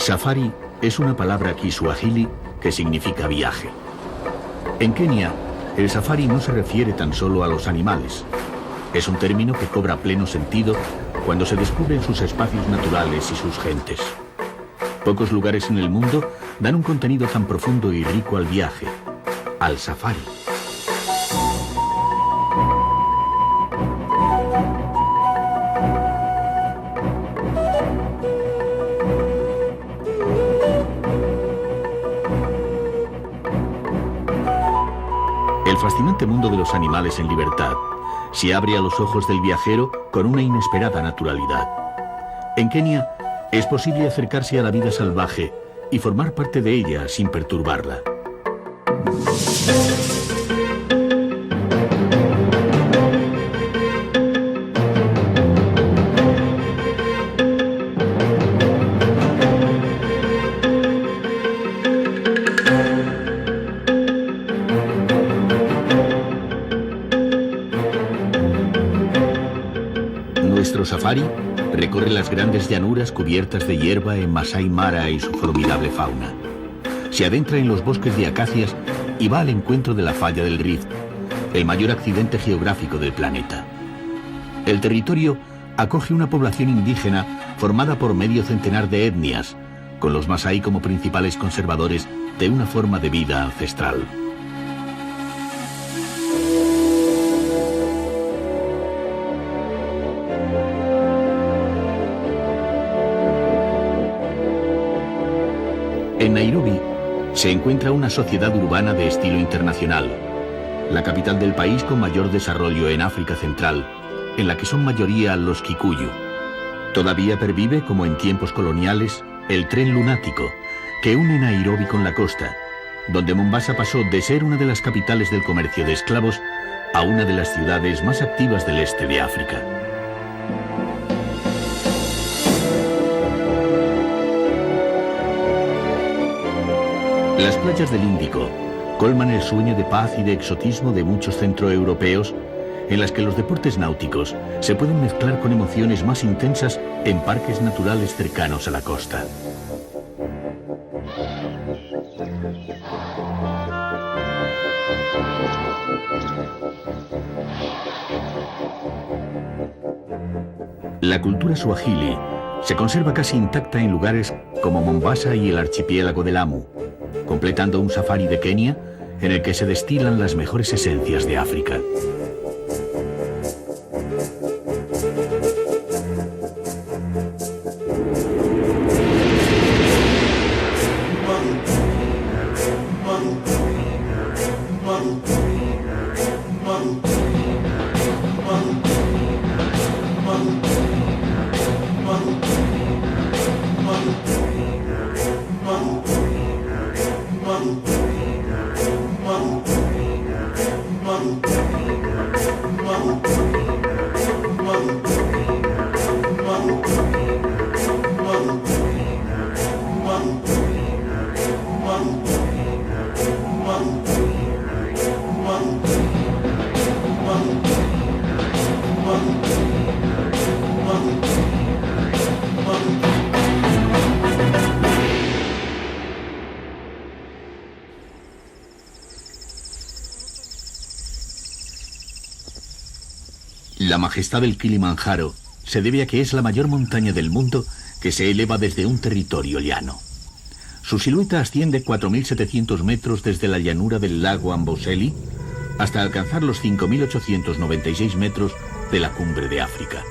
Safari es una palabra kiswahili que significa viaje. En Kenia, el safari no se refiere tan solo a los animales. Es un término que cobra pleno sentido cuando se descubren sus espacios naturales y sus gentes. Pocos lugares en el mundo dan un contenido tan profundo y rico al viaje, al safari. El fascinante mundo de los animales en libertad se abre a los ojos del viajero con una inesperada naturalidad. En Kenia es posible acercarse a la vida salvaje y formar parte de ella sin perturbarla. Nuestro safari recorre las grandes llanuras cubiertas de hierba en Masai Mara y su formidable fauna. Se adentra en los bosques de acacias y va al encuentro de la falla del Rift, el mayor accidente geográfico del planeta. El territorio acoge una población indígena formada por medio centenar de etnias, con los Masai como principales conservadores de una forma de vida ancestral. En Nairobi se encuentra una sociedad urbana de estilo internacional, la capital del país con mayor desarrollo en África Central, en la que son mayoría los Kikuyu. Todavía pervive, como en tiempos coloniales, el tren lunático, que une Nairobi con la costa, donde Mombasa pasó de ser una de las capitales del comercio de esclavos a una de las ciudades más activas del este de África. Las playas del Índico colman el sueño de paz y de exotismo de muchos centroeuropeos, en las que los deportes náuticos se pueden mezclar con emociones más intensas en parques naturales cercanos a la costa. La cultura suajili se conserva casi intacta en lugares como Mombasa y el archipiélago de Lamu, completando un safari de Kenia en el que se destilan las mejores esencias de África. La majestad del Kilimanjaro se debe a que es la mayor montaña del mundo que se eleva desde un territorio llano. Su silueta asciende 4.700 metros desde la llanura del lago Amboseli hasta alcanzar los 5.896 metros de la cumbre de África.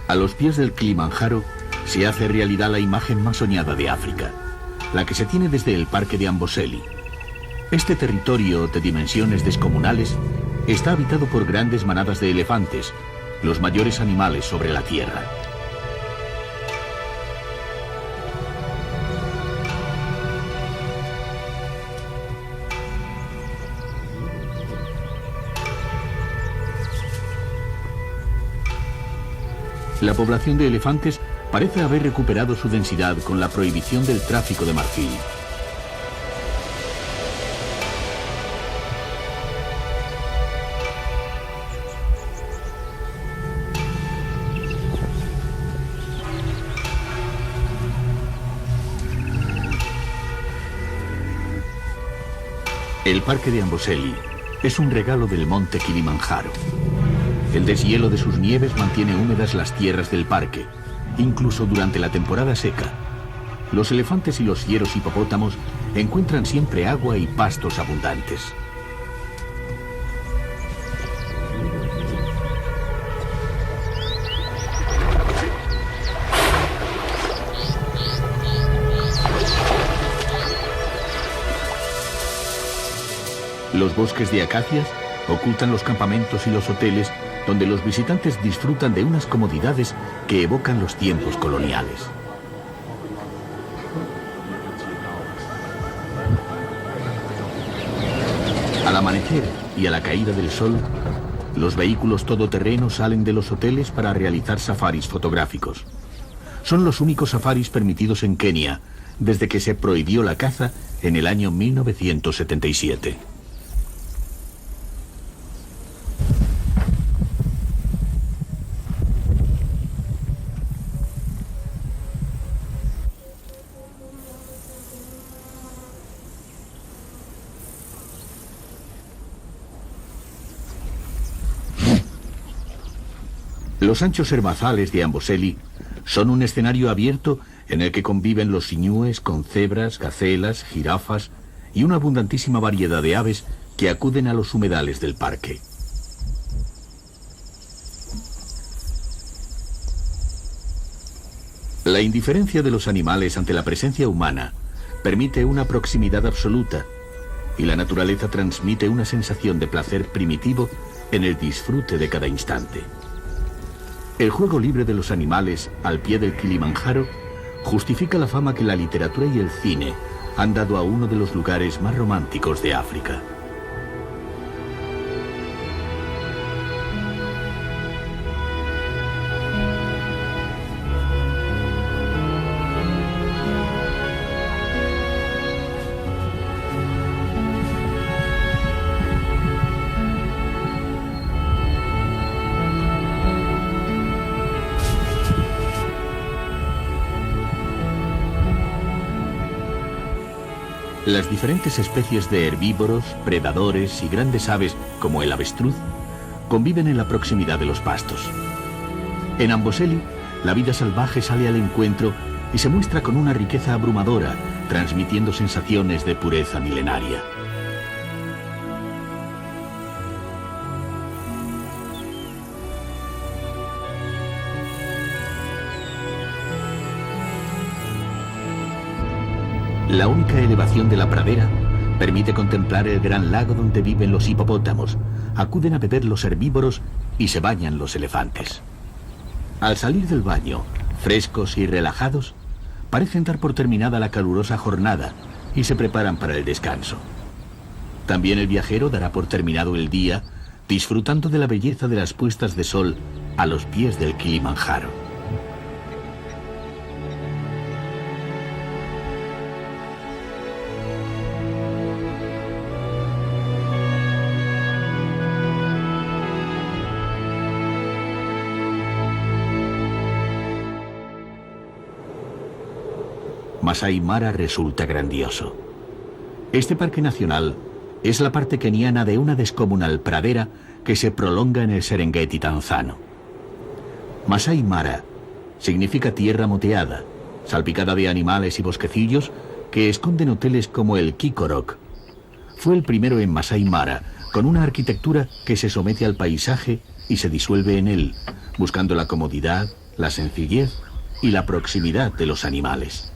A los pies del Kilimanjaro se hace realidad la imagen más soñada de África, la que se tiene desde el parque de Amboseli. Este territorio de dimensiones descomunales está habitado por grandes manadas de elefantes, los mayores animales sobre la tierra. La población de elefantes parece haber recuperado su densidad con la prohibición del tráfico de marfil. El parque de Amboseli es un regalo del monte Kilimanjaro. El deshielo de sus nieves mantiene húmedas las tierras del parque, incluso durante la temporada seca. Los elefantes y los fieros hipopótamos encuentran siempre agua y pastos abundantes. Los bosques de acacias ocultan los campamentos y los hoteles donde los visitantes disfrutan de unas comodidades que evocan los tiempos coloniales. Al amanecer y a la caída del sol, los vehículos todoterreno salen de los hoteles para realizar safaris fotográficos. Son los únicos safaris permitidos en Kenia desde que se prohibió la caza en el año 1977. Los anchos herbazales de Amboseli son un escenario abierto en el que conviven los siñúes con cebras, gacelas, jirafas y una abundantísima variedad de aves que acuden a los humedales del parque. La indiferencia de los animales ante la presencia humana permite una proximidad absoluta y la naturaleza transmite una sensación de placer primitivo en el disfrute de cada instante. El juego libre de los animales al pie del Kilimanjaro justifica la fama que la literatura y el cine han dado a uno de los lugares más románticos de África. Las diferentes especies de herbívoros, predadores y grandes aves, como el avestruz, conviven en la proximidad de los pastos. En Amboseli, la vida salvaje sale al encuentro y se muestra con una riqueza abrumadora, transmitiendo sensaciones de pureza milenaria. La única elevación de la pradera permite contemplar el gran lago donde viven los hipopótamos, acuden a beber los herbívoros y se bañan los elefantes. Al salir del baño, frescos y relajados, parecen dar por terminada la calurosa jornada y se preparan para el descanso. También el viajero dará por terminado el día disfrutando de la belleza de las puestas de sol a los pies del Kilimanjaro. Masai Mara resulta grandioso. Este parque nacional es la parte keniana de una descomunal pradera que se prolonga en el Serengeti tanzano. Masai Mara significa tierra moteada, salpicada de animales y bosquecillos que esconden hoteles como el Kikorok. Fue el primero en Masai Mara, con una arquitectura que se somete al paisaje y se disuelve en él, buscando la comodidad, la sencillez y la proximidad de los animales.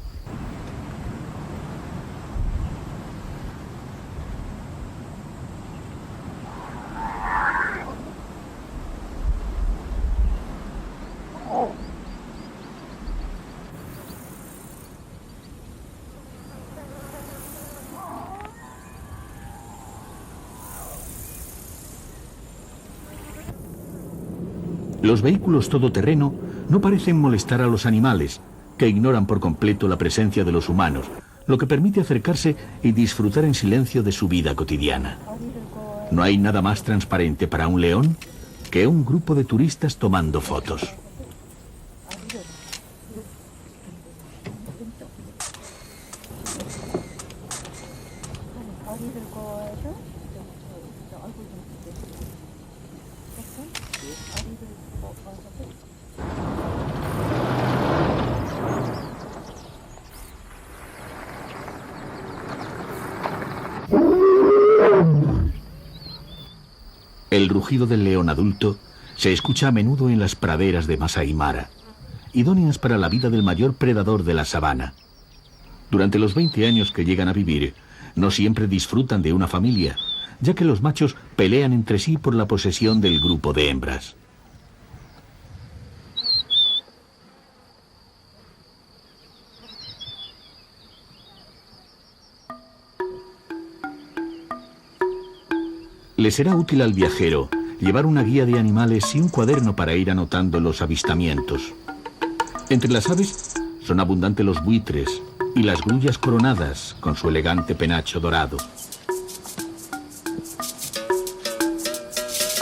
Los vehículos todoterreno No parecen molestar a los animales, que ignoran por completo la presencia de los humanos, lo que permite acercarse y disfrutar en silencio de su vida cotidiana. No hay nada más transparente para un león que un grupo de turistas tomando fotos. El rugido del león adulto se escucha a menudo en las praderas de Masai Mara, idóneas para la vida del mayor predador de la sabana. Durante los 20 años que llegan a vivir, no siempre disfrutan de una familia, ya que los machos pelean entre sí por la posesión del grupo de hembras. Le será útil al viajero llevar una guía de animales y un cuaderno para ir anotando los avistamientos. Entre las aves son abundantes los buitres y las grullas coronadas con su elegante penacho dorado.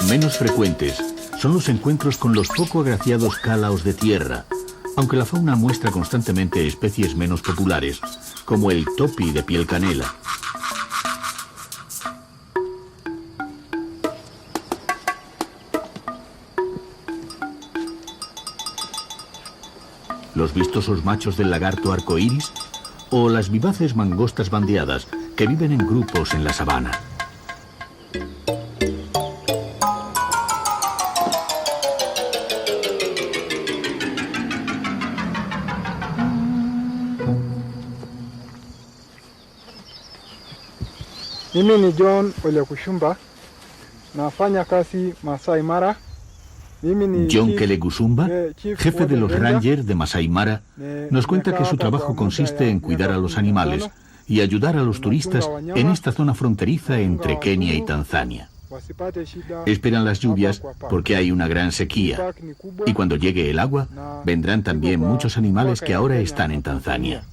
Menos frecuentes son los encuentros con los poco agraciados cálaos de tierra, aunque la fauna muestra constantemente especies menos populares, como el topi de piel canela. Los vistosos machos del lagarto arcoíris o las vivaces mangostas bandeadas que viven en grupos en la sabana. Mimi ni John Ole Kushumba, nafanya kazi Masai Mara. John Kelegushumba, jefe de los Rangers de Masai Mara, nos cuenta que su trabajo consiste en cuidar a los animales y ayudar a los turistas en esta zona fronteriza entre Kenia y Tanzania. Esperan las lluvias porque hay una gran sequía, y cuando llegue el agua, vendrán también muchos animales que ahora están en Tanzania.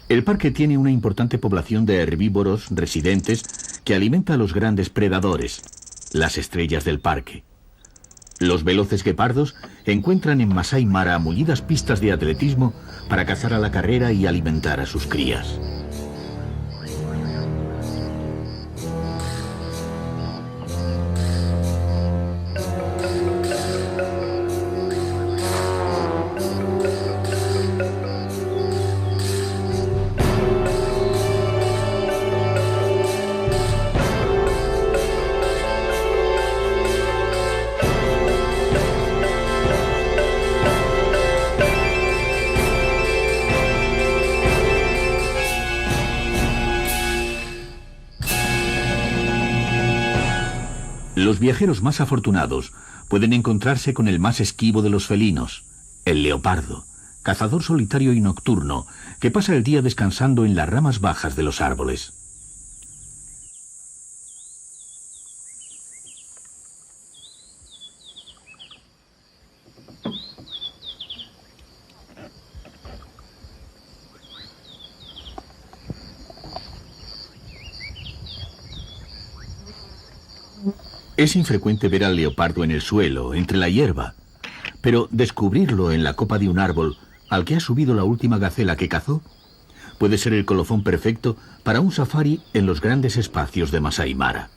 El parque tiene una importante población de herbívoros residentes que alimenta a los grandes predadores, las estrellas del parque. Los veloces guepardos encuentran en Masai Mara mullidas pistas de atletismo para cazar a la carrera y alimentar a sus crías. Los viajeros más afortunados pueden encontrarse con el más esquivo de los felinos, el leopardo, cazador solitario y nocturno que pasa el día descansando en las ramas bajas de los árboles. Es infrecuente ver al leopardo en el suelo, entre la hierba, pero descubrirlo en la copa de un árbol al que ha subido la última gacela que cazó puede ser el colofón perfecto para un safari en los grandes espacios de Masai Mara.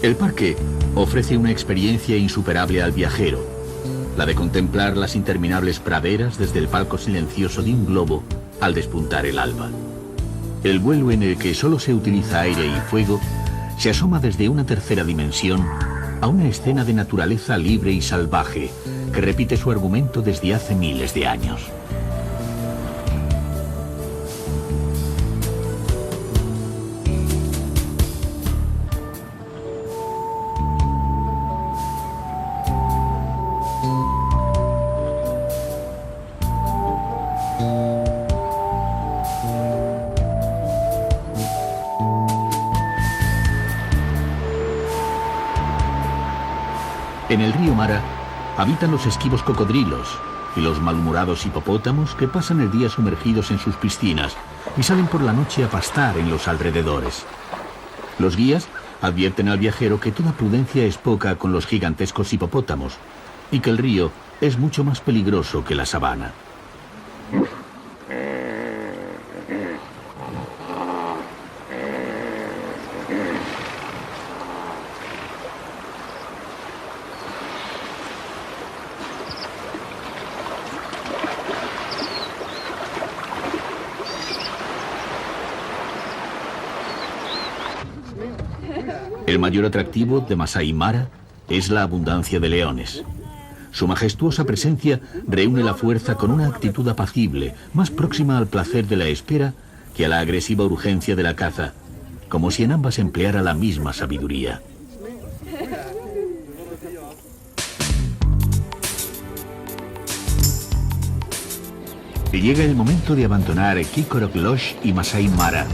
El parque ofrece una experiencia insuperable al viajero, la de contemplar las interminables praderas desde el palco silencioso de un globo al despuntar el alba. El vuelo, en el que solo se utiliza aire y fuego, se asoma desde una tercera dimensión a una escena de naturaleza libre y salvaje que repite su argumento desde hace miles de años. En el río Mara habitan los esquivos cocodrilos y los malhumorados hipopótamos que pasan el día sumergidos en sus piscinas y salen por la noche a pastar en los alrededores. Los guías advierten al viajero que toda prudencia es poca con los gigantescos hipopótamos y que el río es mucho más peligroso que la sabana. El mayor atractivo de Masai Mara es la abundancia de leones. Su majestuosa presencia reúne la fuerza con una actitud apacible, más próxima al placer de la espera que a la agresiva urgencia de la caza, como si en ambas empleara la misma sabiduría. Y llega el momento de abandonar Kikorok Lodge y Masai Mara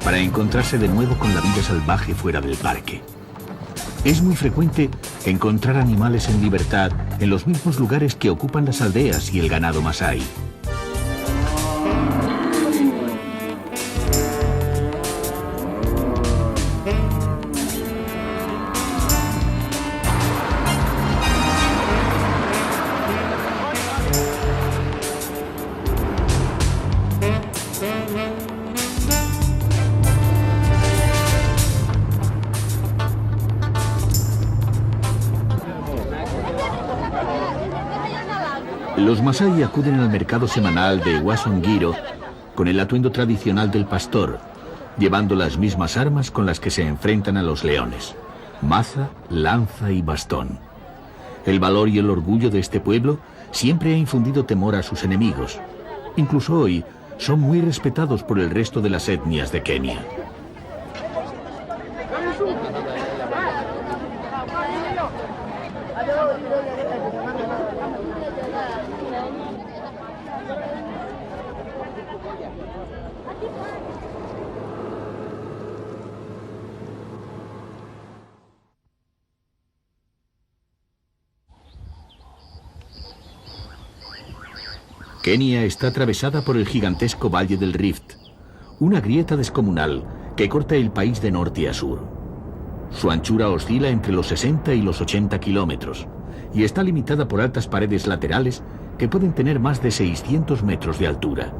para encontrarse de nuevo con la vida salvaje fuera del parque. Es muy frecuente encontrar animales en libertad en los mismos lugares que ocupan las aldeas y el ganado masái. Los masái acuden al mercado semanal de Wasongiro con el atuendo tradicional del pastor, llevando las mismas armas con las que se enfrentan a los leones: maza, lanza y bastón. El valor y el orgullo de este pueblo siempre ha infundido temor a sus enemigos. Incluso hoy son muy respetados por el resto de las etnias de Kenia. Kenia está atravesada por el gigantesco Valle del Rift, una grieta descomunal que corta el país de norte a sur. Su anchura oscila entre los 60 y los 80 kilómetros y está limitada por altas paredes laterales que pueden tener más de 600 metros de altura.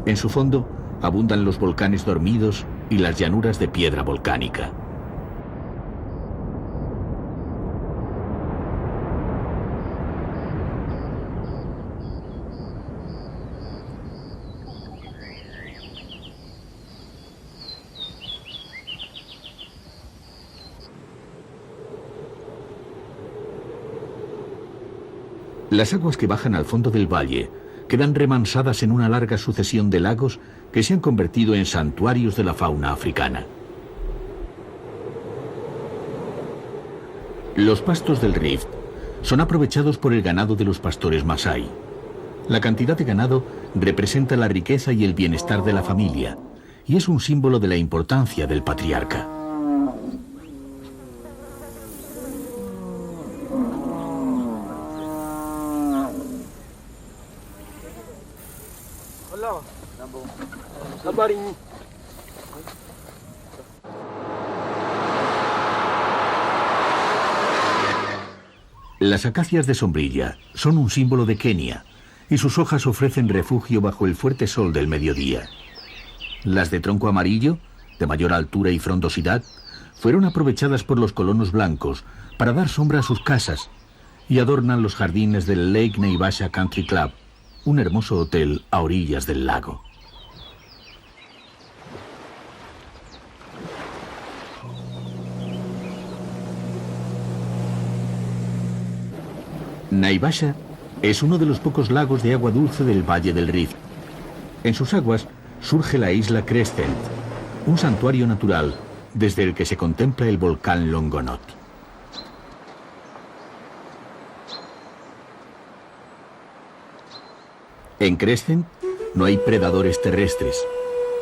En su fondo abundan los volcanes dormidos y las llanuras de piedra volcánica. Las aguas que bajan al fondo del valle quedan remansadas en una larga sucesión de lagos que se han convertido en santuarios de la fauna africana. Los pastos del Rift son aprovechados por el ganado de los pastores masái. La cantidad de ganado representa la riqueza y el bienestar de la familia y es un símbolo de la importancia del patriarca. Las acacias de sombrilla son un símbolo de Kenia y sus hojas ofrecen refugio bajo el fuerte sol del mediodía. Las de tronco amarillo, de mayor altura y frondosidad, fueron aprovechadas por los colonos blancos para dar sombra a sus casas y adornan los jardines del Lake Naivasha Country Club, un hermoso hotel a orillas del lago. Naivasha es uno de los pocos lagos de agua dulce del Valle del Rift. En sus aguas surge la isla Crescent, un santuario natural desde el que se contempla el volcán Longonot. En Crescent no hay predadores terrestres,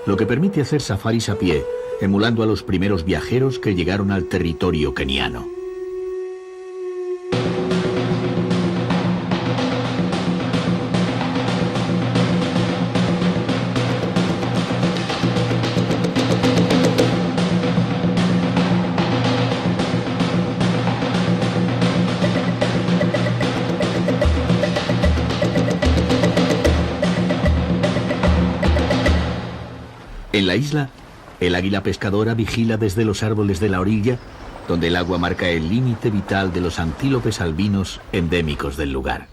lo que permite hacer safaris a pie, emulando a los primeros viajeros que llegaron al territorio keniano. En la isla, el águila pescadora vigila desde los árboles de la orilla, donde el agua marca el límite vital de los antílopes albinos endémicos del lugar.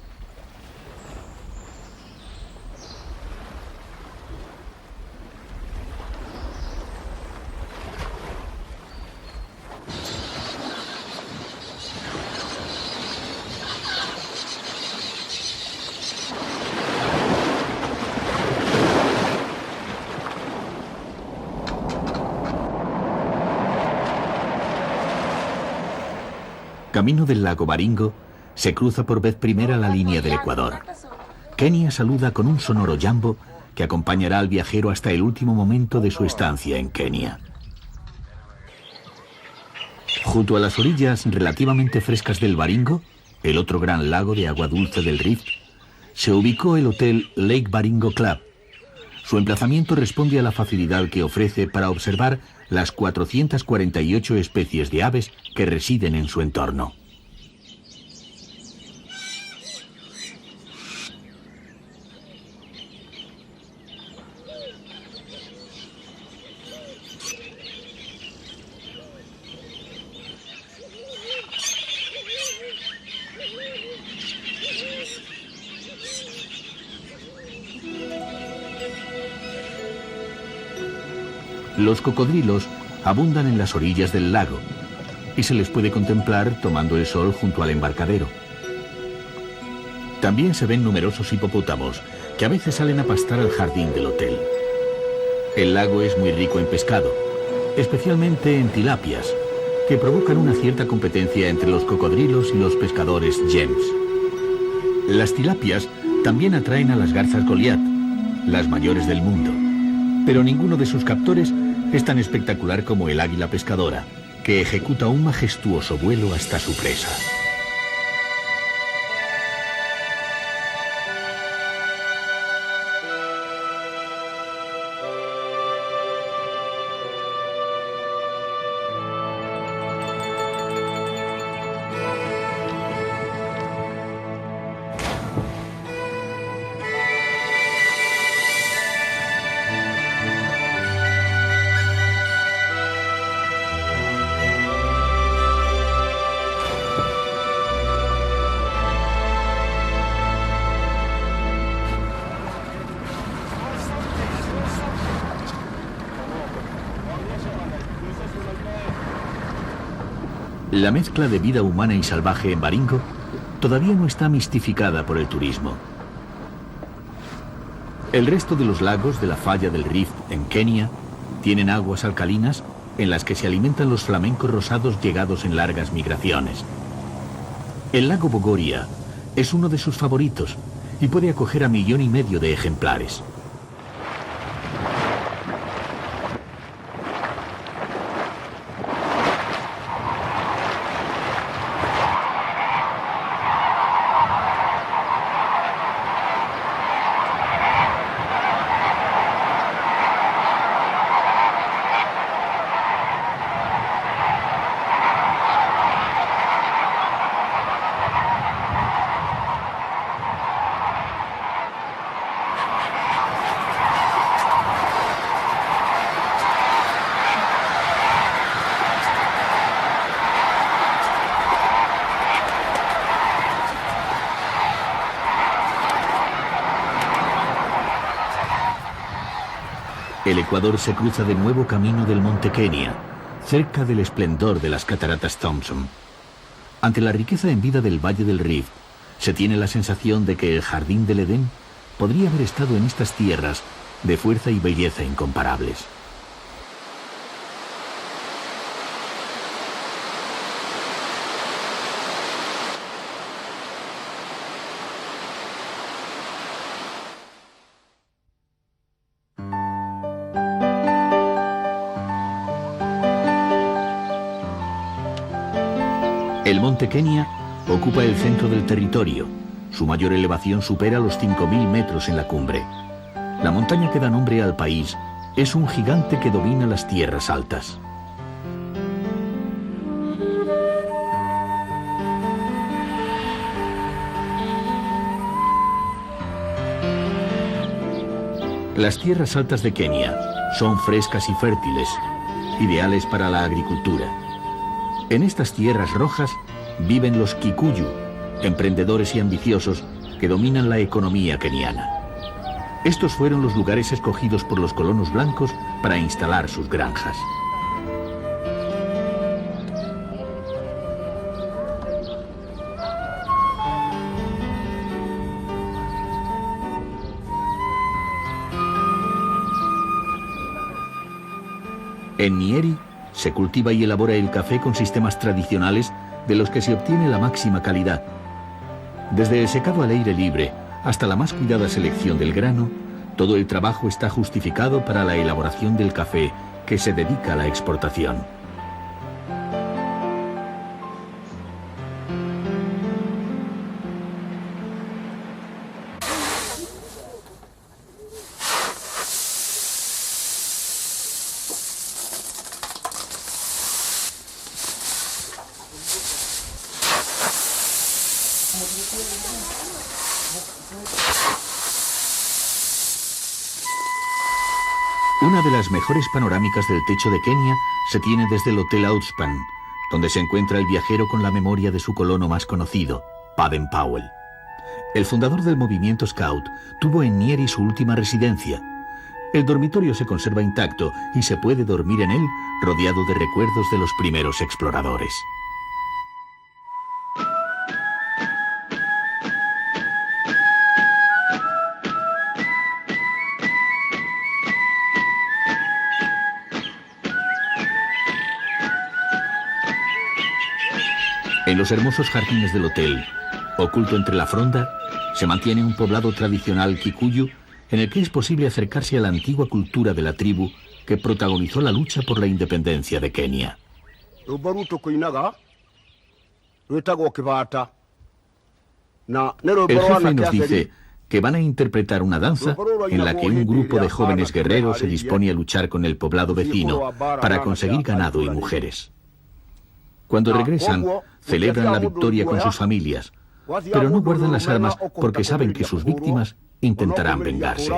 Camino del lago Baringo, se cruza por vez primera la línea del Ecuador. Kenia saluda con un sonoro jambo que acompañará al viajero hasta el último momento de su estancia en Kenia. Junto a las orillas relativamente frescas del Baringo, el otro gran lago de agua dulce del Rift, se ubicó el hotel Lake Baringo Club. Su emplazamiento responde a la facilidad que ofrece para observar las 448 especies de aves que residen en su entorno. Los cocodrilos abundan en las orillas del lago y se les puede contemplar tomando el sol junto al embarcadero. También se ven numerosos hipopótamos que a veces salen a pastar al jardín del hotel. El lago es muy rico en pescado, especialmente en tilapias, que provocan una cierta competencia entre los cocodrilos y los pescadores James. Las tilapias también atraen a las garzas Goliat, las mayores del mundo, pero ninguno de sus captores es tan espectacular como el águila pescadora, que ejecuta un majestuoso vuelo hasta su presa. La mezcla de vida humana y salvaje en Baringo todavía no está mistificada por el turismo. El resto de los lagos de la falla del Rift en Kenia tienen aguas alcalinas en las que se alimentan los flamencos rosados llegados en largas migraciones. El lago Bogoria es uno de sus favoritos y puede acoger a 1,5 millones de ejemplares. El Ecuador se cruza de nuevo camino del monte Kenia, cerca del esplendor de las cataratas Thompson. Ante la riqueza en vida del Valle del Rift, se tiene la sensación de que el jardín del Edén podría haber estado en estas tierras de fuerza y belleza incomparables. El monte Kenia ocupa el centro del territorio. Su mayor elevación supera los 5.000 metros en la cumbre. La montaña que da nombre al país es un gigante que domina las tierras altas. Las tierras altas de Kenia son frescas y fértiles, ideales para la agricultura. En estas tierras rojas viven los Kikuyu, emprendedores y ambiciosos que dominan la economía keniana. Estos fueron los lugares escogidos por los colonos blancos para instalar sus granjas. En Nyeri se cultiva y elabora el café con sistemas tradicionales de los que se obtiene la máxima calidad. Desde el secado al aire libre hasta la más cuidada selección del grano, todo el trabajo está justificado para la elaboración del café que se dedica a la exportación. Una de las mejores panorámicas del techo de Kenia se tiene desde el Hotel Outspan, donde se encuentra el viajero con la memoria de su colono más conocido, Baden-Powell. El fundador del movimiento Scout tuvo en Nyeri su última residencia. El dormitorio se conserva intacto y se puede dormir en él rodeado de recuerdos de los primeros exploradores. En los hermosos jardines del hotel, oculto entre la fronda, se mantiene un poblado tradicional Kikuyu en el que es posible acercarse a la antigua cultura de la tribu que protagonizó la lucha por la independencia de Kenia. El jefe nos dice que van a interpretar una danza en la que un grupo de jóvenes guerreros se dispone a luchar con el poblado vecino para conseguir ganado y mujeres. Cuando regresan, celebran la victoria con sus familias, pero no guardan las armas porque saben que sus víctimas intentarán vengarse.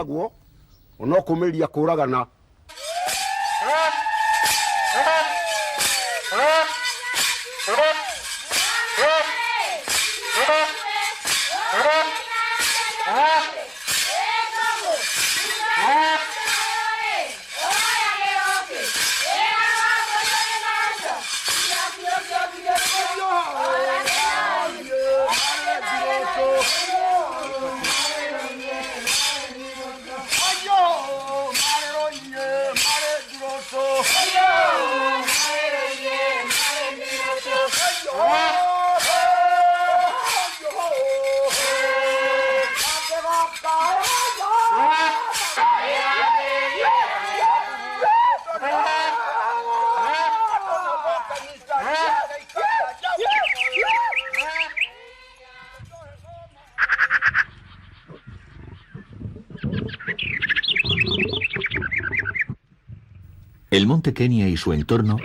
El monte Kenia y su entorno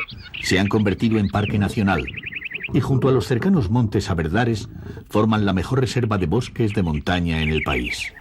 se han convertido en parque nacional y junto a los cercanos montes Aberdares forman la mejor reserva de bosques de montaña en el país.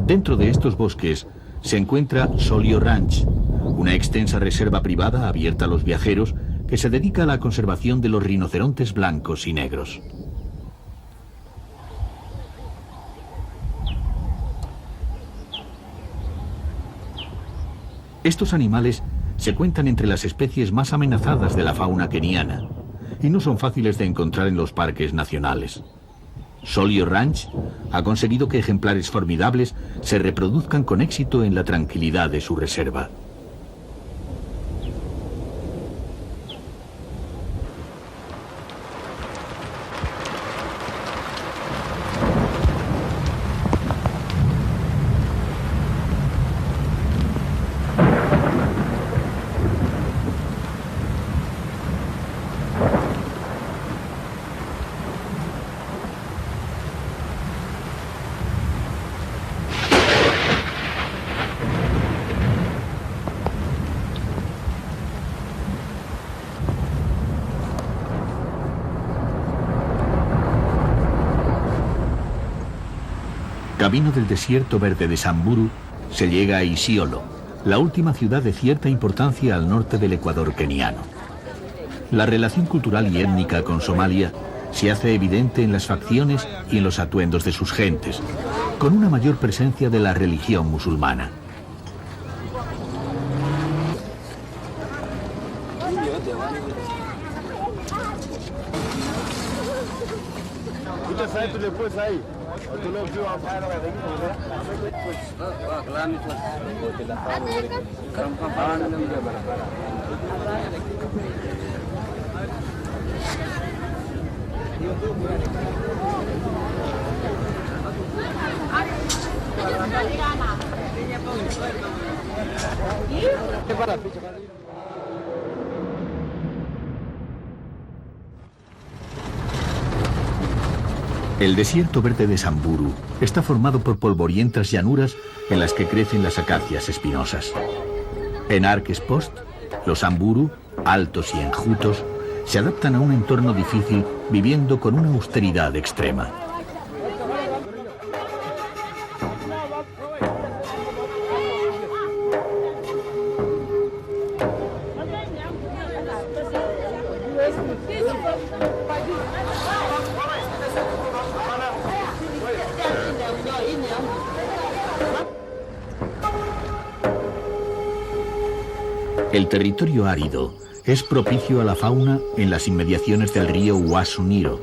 Dentro de estos bosques se encuentra Solio Ranch, una extensa reserva privada abierta a los viajeros que se dedica a la conservación de los rinocerontes blancos y negros. Estos animales se cuentan entre las especies más amenazadas de la fauna keniana y no son fáciles de encontrar en los parques nacionales. Solio Ranch ha conseguido que ejemplares formidables se reproduzcan con éxito en la tranquilidad de su reserva. Camino del desierto verde de Samburu, se llega a Isiolo, la última ciudad de cierta importancia al norte del Ecuador keniano. La relación cultural y étnica con Somalia se hace evidente en las facciones y en los atuendos de sus gentes, con una mayor presencia de la religión musulmana. El desierto verde de Samburu está formado por polvorientas llanuras en las que crecen las acacias espinosas. En Arques Post, los Samburu, altos y enjutos, se adaptan a un entorno difícil viviendo con una austeridad extrema. El territorio árido es propicio a la fauna en las inmediaciones del río Uasu-Nilo,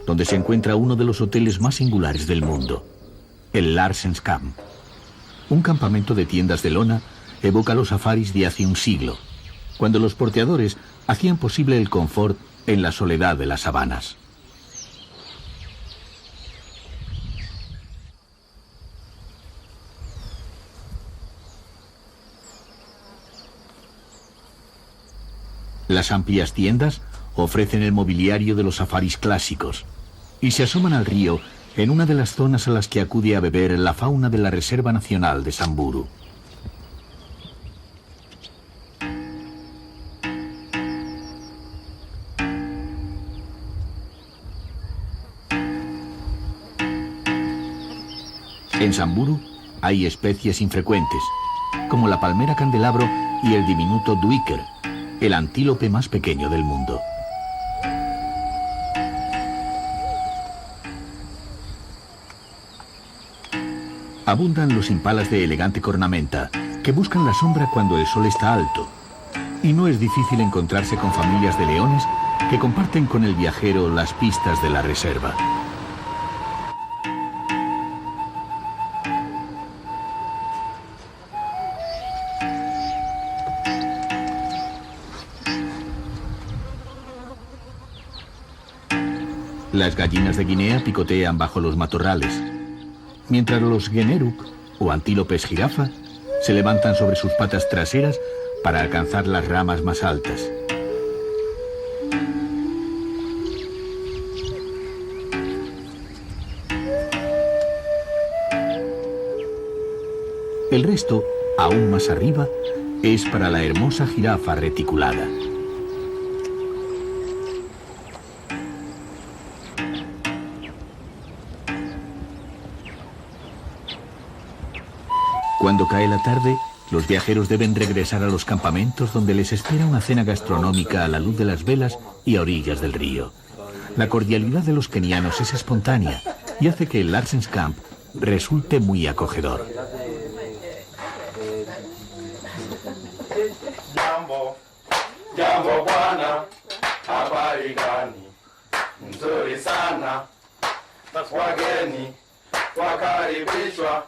donde se encuentra uno de los hoteles más singulares del mundo, el Larsens Camp. Un campamento de tiendas de lona evoca los safaris de hace un siglo, cuando los porteadores hacían posible el confort en la soledad de las sabanas. Las amplias tiendas ofrecen el mobiliario de los safaris clásicos y se asoman al río en una de las zonas a las que acude a beber la fauna de la Reserva Nacional de Samburu. En Samburu hay especies infrecuentes, como la palmera candelabro y el diminuto duiker, el antílope más pequeño del mundo. Abundan los impalas de elegante cornamenta, que buscan la sombra cuando el sol está alto, y no es difícil encontrarse con familias de leones que comparten con el viajero las pistas de la reserva. Las gallinas de Guinea picotean bajo los matorrales, mientras los generuk, o antílopes jirafa, se levantan sobre sus patas traseras para alcanzar las ramas más altas. El resto, aún más arriba, es para la hermosa jirafa reticulada. Cuando cae la tarde, los viajeros deben regresar a los campamentos donde les espera una cena gastronómica a la luz de las velas y a orillas del río. La cordialidad de los kenianos es espontánea y hace que el Larsens Camp resulte muy acogedor. Jambo bwana, habari gani? Nzuri sana. Wageni wakaribishwa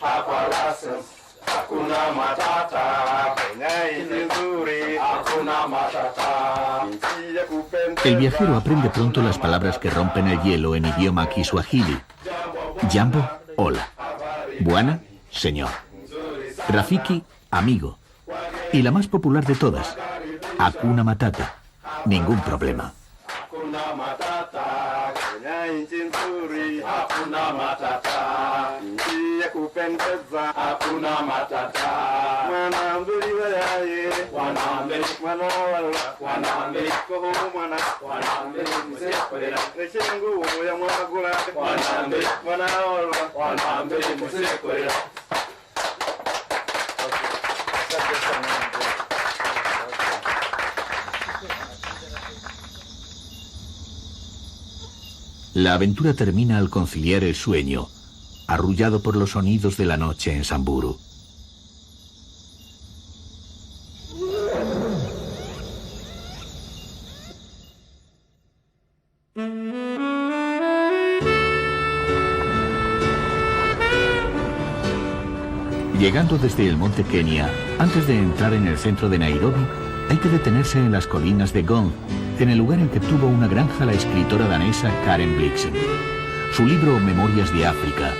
hapa Larsens, hakuna matata. Nchi nzuri, hakuna matata. El viajero aprende pronto las palabras que rompen el hielo en idioma kiswahili. Jambo, hola. Bwana, señor. Rafiki, amigo. Y la más popular de todas, Hakuna Matata, ningún problema. Hakuna matata, nchi nzuri, hakuna matata. Nchi ya kupendeza, hakuna matata. Mwana mbili wayaye, mwana mbili, mwana wala, mwana mbili, koho mwana, mwana mbili, msekolera, rechengu ya mwana gula, mwana mbili, mwana wala, mwana mbili, msekolera. La aventura termina al conciliar el sueño, arrullado por los sonidos de la noche en Samburu. Llegando desde el monte Kenia, antes de entrar en el centro de Nairobi, hay que detenerse en las colinas de Gong, en el lugar en que tuvo una granja la escritora danesa Karen Blixen. Su libro Memorias de África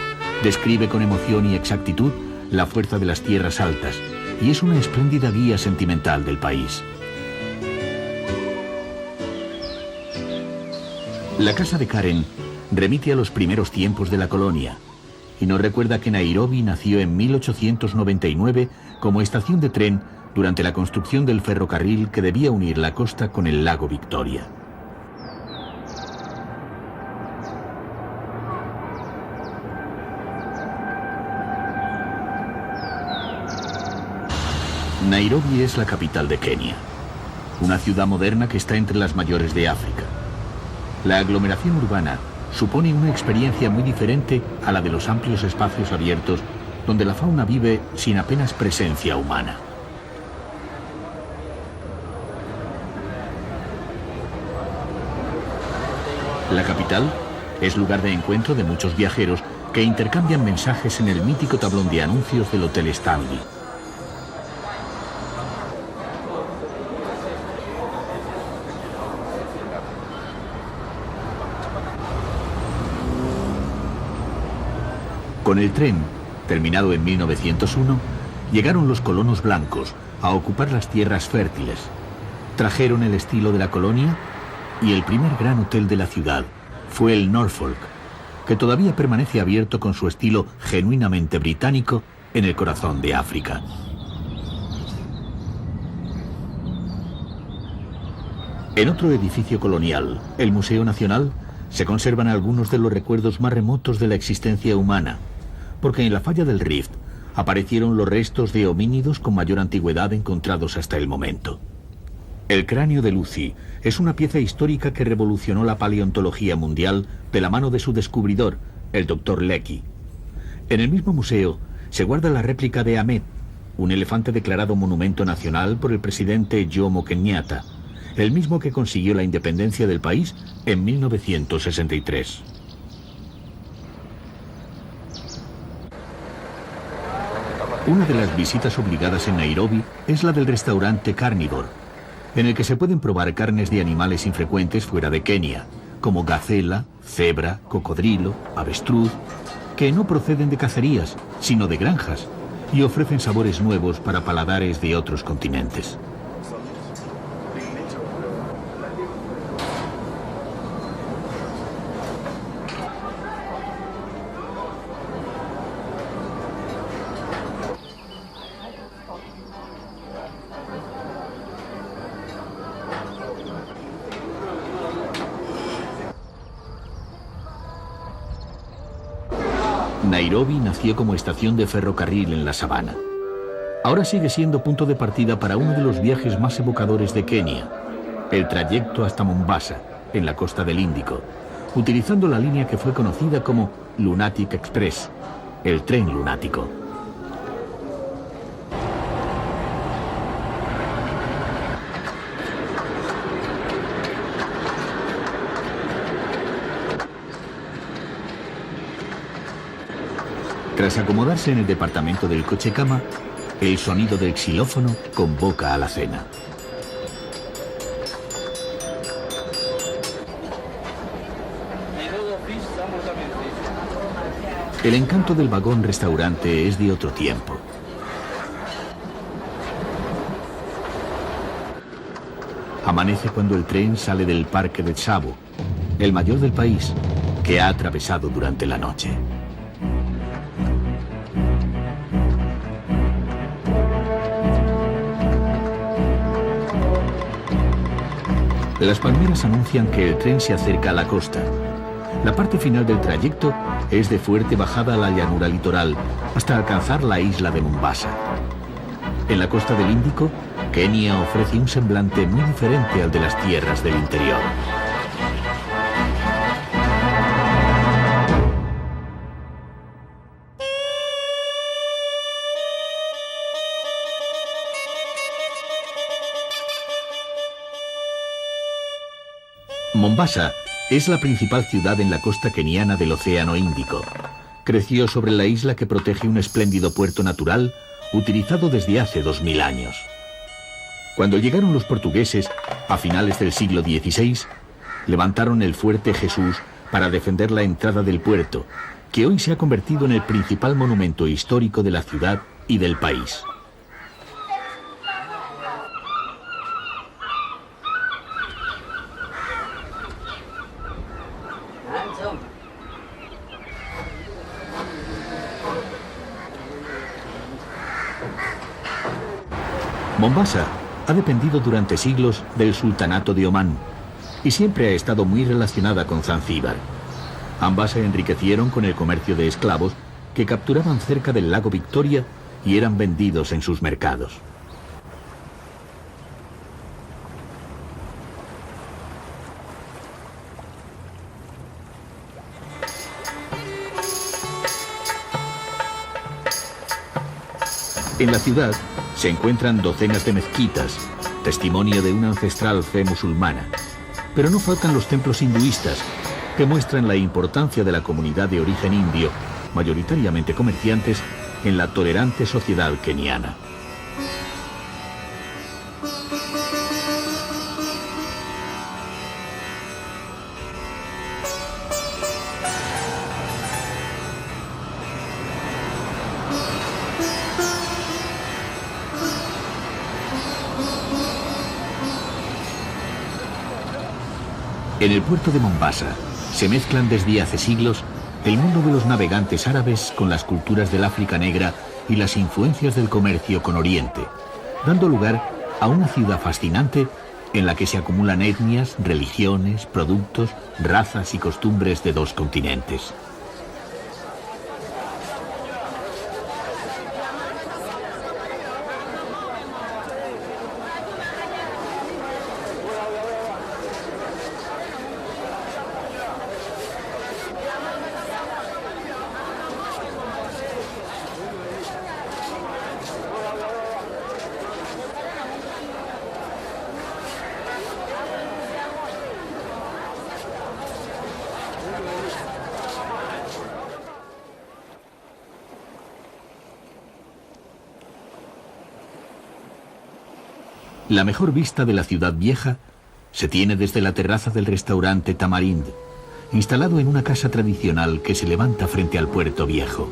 describe con emoción y exactitud la fuerza de las tierras altas y es una espléndida guía sentimental del país. La casa de Karen remite a los primeros tiempos de la colonia y nos recuerda que Nairobi nació en 1899 como estación de tren durante la construcción del ferrocarril que debía unir la costa con el lago Victoria. Nairobi es la capital de Kenia, una ciudad moderna que está entre las mayores de África. La aglomeración urbana supone una experiencia muy diferente a la de los amplios espacios abiertos donde la fauna vive sin apenas presencia humana. La capital es lugar de encuentro de muchos viajeros que intercambian mensajes en el mítico tablón de anuncios del Hotel Stanley. Con el tren, terminado en 1901, llegaron los colonos blancos a ocupar las tierras fértiles. Trajeron el estilo de la colonia y el primer gran hotel de la ciudad fue el Norfolk, que todavía permanece abierto con su estilo genuinamente británico en el corazón de África. En otro edificio colonial, el Museo Nacional, se conservan algunos de los recuerdos más remotos de la existencia humana, porque en la falla del Rift aparecieron los restos de homínidos con mayor antigüedad encontrados hasta el momento. El cráneo de Lucy es una pieza histórica que revolucionó la paleontología mundial de la mano de su descubridor, el Dr. Leakey. En el mismo museo se guarda la réplica de Ahmed, un elefante declarado monumento nacional por el presidente Jomo Kenyatta, el mismo que consiguió la independencia del país en 1963. Una de las visitas obligadas en Nairobi es la del restaurante Carnivore, en el que se pueden probar carnes de animales infrecuentes fuera de Kenia, como gacela, cebra, cocodrilo, avestruz, que no proceden de cacerías, sino de granjas, y ofrecen sabores nuevos para paladares de otros continentes. Nairobi nació como estación de ferrocarril en la sabana. Ahora sigue siendo punto de partida para uno de los viajes más evocadores de Kenia, el trayecto hasta Mombasa, en la costa del Índico, utilizando la línea que fue conocida como Lunatic Express, el tren lunático. Tras acomodarse en el departamento del coche cama, el sonido del xilófono convoca a la cena. El encanto del vagón restaurante es de otro tiempo. Amanece cuando el tren sale del parque de Tsavo, el mayor del país, que ha atravesado durante la noche. Las palmeras anuncian que el tren se acerca a la costa. La parte final del trayecto es de fuerte bajada a la llanura litoral hasta alcanzar la isla de Mombasa. En la costa del Índico, Kenia ofrece un semblante muy diferente al de las tierras del interior. Mombasa es la principal ciudad en la costa keniana del Océano Índico. Creció sobre la isla que protege un espléndido puerto natural utilizado desde hace 2000 años. Cuando llegaron los portugueses, a finales del siglo XVI, levantaron el fuerte Jesús para defender la entrada del puerto, que hoy se ha convertido en el principal monumento histórico de la ciudad y del país. Mombasa ha dependido durante siglos del sultanato de Omán y siempre ha estado muy relacionada con Zanzíbar. Ambas se enriquecieron con el comercio de esclavos que capturaban cerca del lago Victoria y eran vendidos en sus mercados. En la ciudad se encuentran docenas de mezquitas, testimonio de una ancestral fe musulmana. Pero no faltan los templos hinduistas, que muestran la importancia de la comunidad de origen indio, mayoritariamente comerciantes, en la tolerante sociedad keniana. En el puerto de Mombasa se mezclan desde hace siglos el mundo de los navegantes árabes con las culturas del África negra y las influencias del comercio con Oriente, dando lugar a una ciudad fascinante en la que se acumulan etnias, religiones, productos, razas y costumbres de dos continentes. La mejor vista de la ciudad vieja se tiene desde la terraza del restaurante Tamarind, instalado en una casa tradicional que se levanta frente al puerto viejo.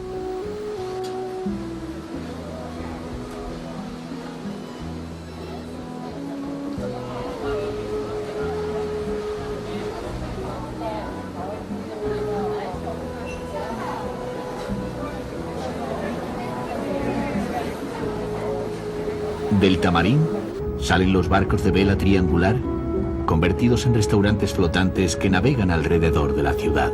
Del Tamarind salen los barcos de vela triangular, convertidos en restaurantes flotantes que navegan alrededor de la ciudad.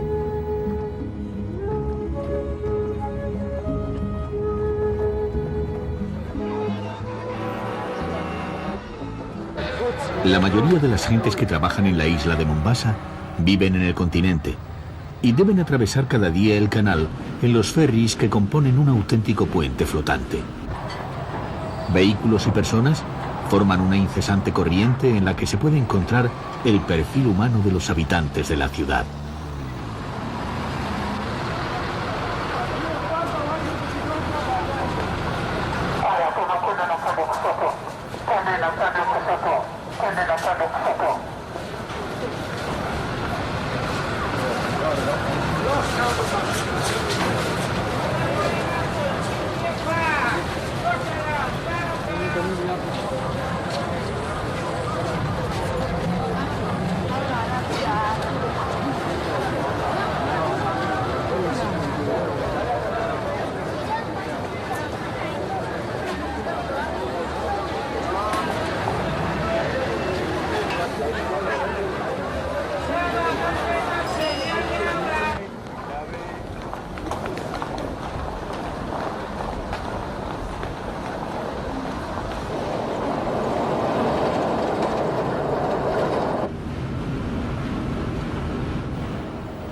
La mayoría de las gentes que trabajan en la isla de Mombasa viven en el continente y deben atravesar cada día el canal en los ferries que componen un auténtico puente flotante. Vehículos y personas forman una incesante corriente en la que se puede encontrar el perfil humano de los habitantes de la ciudad.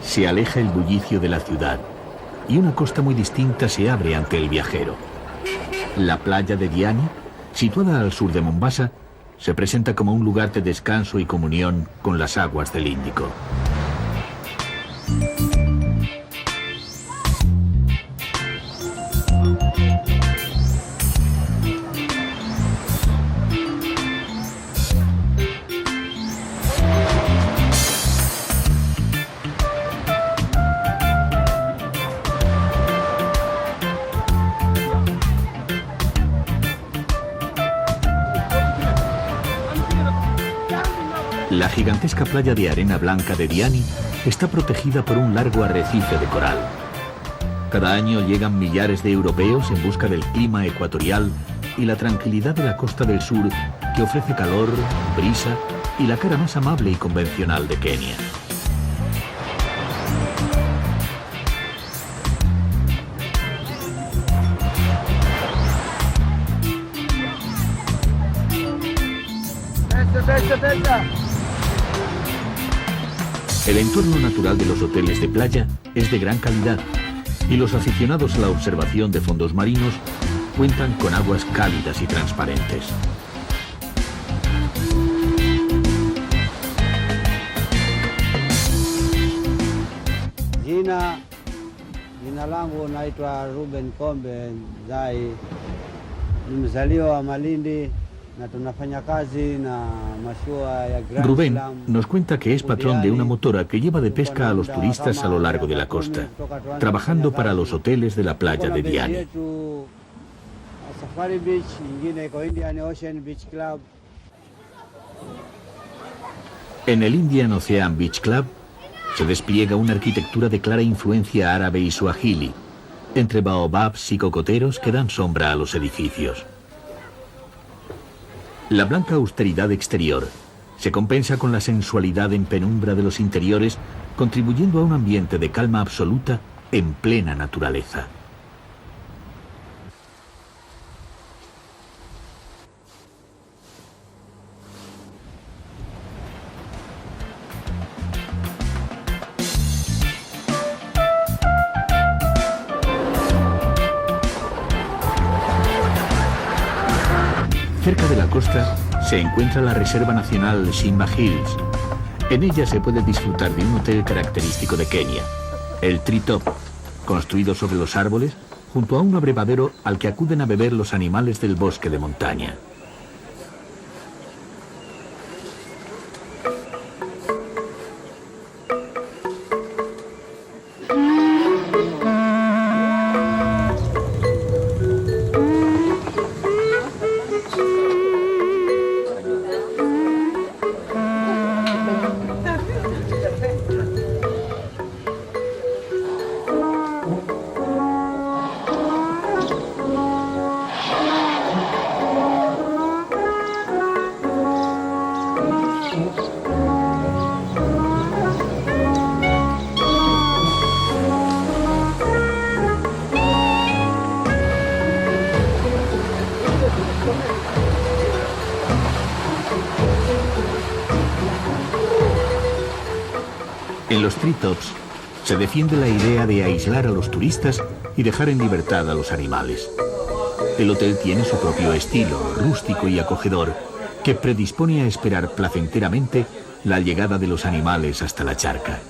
Se aleja el bullicio de la ciudad y una costa muy distinta se abre ante el viajero. La playa de Diani, situada al sur de Mombasa, se presenta como un lugar de descanso y comunión con las aguas del Índico. La gigantesca playa de arena blanca de Diani está protegida por un largo arrecife de coral. Cada año llegan millares de europeos en busca del clima ecuatorial y la tranquilidad de la costa del sur, que ofrece calor, brisa y la cara más amable y convencional de Kenia. El entorno natural de los hoteles de playa es de gran calidad y los aficionados a la observación de fondos marinos cuentan con aguas cálidas y transparentes. Jina langu naitwa Ruben Kombe Zai, nimezaliwa Malindi. Rubén nos cuenta que es patrón de una motora que lleva de pesca a los turistas a lo largo de la costa, trabajando para los hoteles de la playa de Diani. En el Indian Ocean Beach Club se despliega una arquitectura de clara influencia árabe y suajili, entre baobabs y cocoteros que dan sombra a los edificios. La blanca austeridad exterior se compensa con la sensualidad en penumbra de los interiores, contribuyendo a un ambiente de calma absoluta en plena naturaleza. Cerca de la costa se encuentra la Reserva Nacional Shimba Hills. En ella se puede disfrutar de un hotel característico de Kenia, el Tree Top, construido sobre los árboles, junto a un abrevadero al que acuden a beber los animales del bosque de montaña. En los treetops se defiende la idea de aislar a los turistas y dejar en libertad a los animales. El hotel tiene su propio estilo, rústico y acogedor, que predispone a esperar placenteramente la llegada de los animales hasta la charca.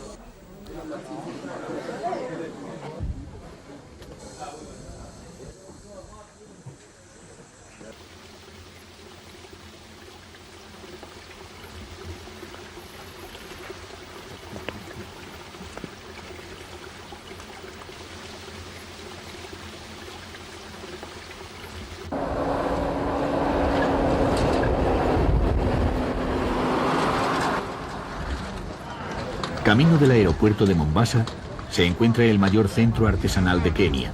Camino del aeropuerto de Mombasa se encuentra el mayor centro artesanal de Kenia,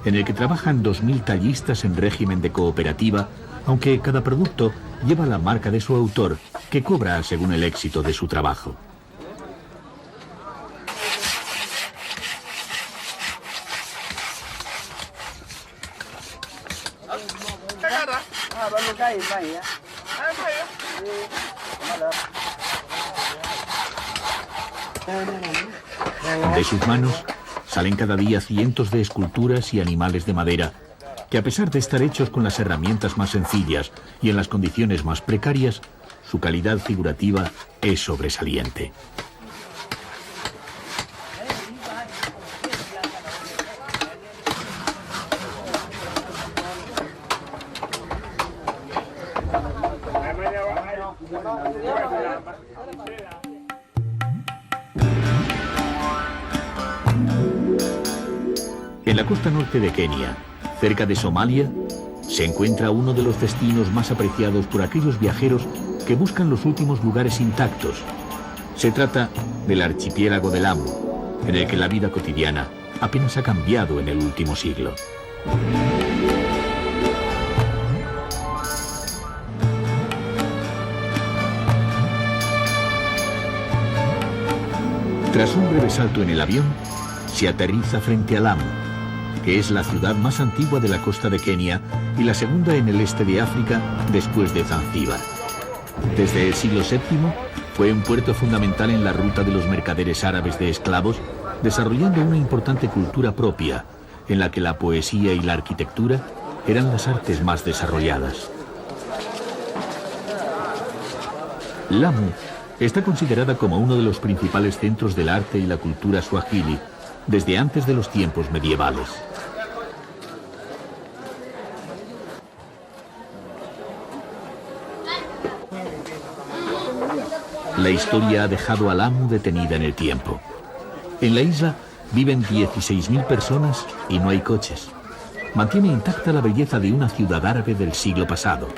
en el que trabajan 2000 tallistas en régimen de cooperativa, aunque cada producto lleva la marca de su autor, que cobra según el éxito de su trabajo. De sus manos salen cada día cientos de esculturas y animales de madera que, a pesar de estar hechos con las herramientas más sencillas y en las condiciones más precarias, su calidad figurativa es sobresaliente. En la costa norte de Kenia, cerca de Somalia, se encuentra uno de los destinos más apreciados por aquellos viajeros que buscan los últimos lugares intactos. Se trata del archipiélago de Lamu, en el que la vida cotidiana apenas ha cambiado en el último siglo. Tras un breve salto en el avión, se aterriza frente a Lamu, que es la ciudad más antigua de la costa de Kenia y la segunda en el este de África después de Zanzíbar. Desde el siglo VII fue un puerto fundamental en la ruta de los mercaderes árabes de esclavos, desarrollando una importante cultura propia, en la que la poesía y la arquitectura eran las artes más desarrolladas. Lamu está considerada como uno de los principales centros del arte y la cultura suajili desde antes de los tiempos medievales. La historia ha dejado a Lamu detenida en el tiempo. En la isla viven 16.000 personas y no hay coches. Mantiene intacta la belleza de una ciudad árabe del siglo pasado.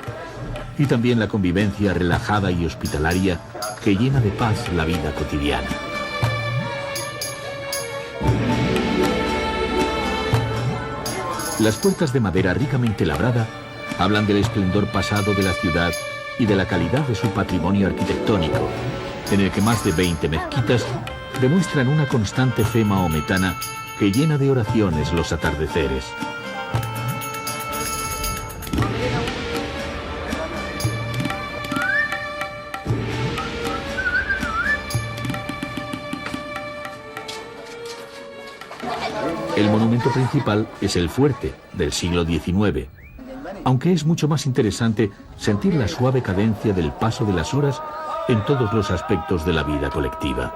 Y también la convivencia relajada y hospitalaria que llena de paz la vida cotidiana. Las puertas de madera ricamente labrada hablan del esplendor pasado de la ciudad y de la calidad de su patrimonio arquitectónico, en el que más de 20 mezquitas demuestran una constante fe mahometana que llena de oraciones los atardeceres. El monumento principal es el fuerte, del siglo XIX, aunque es mucho más interesante sentir la suave cadencia del paso de las horas en todos los aspectos de la vida colectiva.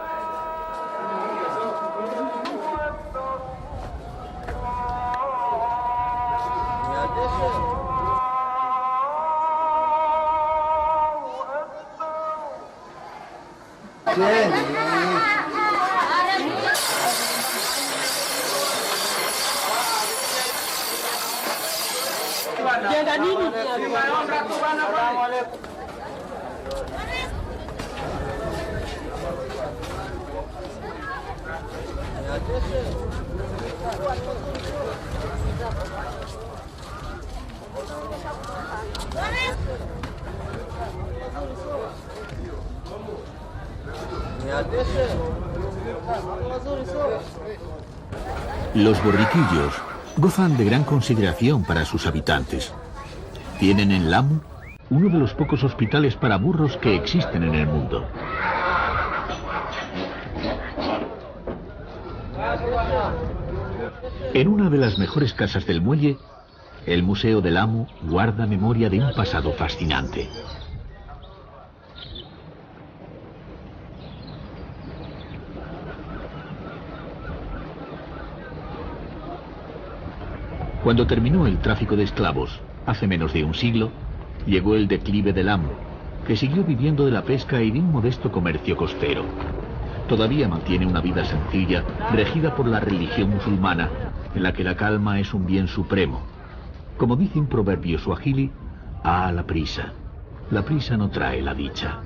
Los borriquillos gozan de gran consideración para sus habitantes. Tienen en Lamu uno de los pocos hospitales para burros que existen en el mundo. En una de las mejores casas del muelle, el Museo del Amo guarda memoria de un pasado fascinante. Cuando terminó el tráfico de esclavos, hace menos de un siglo, llegó el declive del Amo, que siguió viviendo de la pesca y de un modesto comercio costero. Todavía mantiene una vida sencilla, regida por la religión musulmana, en la que la calma es un bien supremo. Como dice un proverbio suajili, a la prisa no trae la dicha.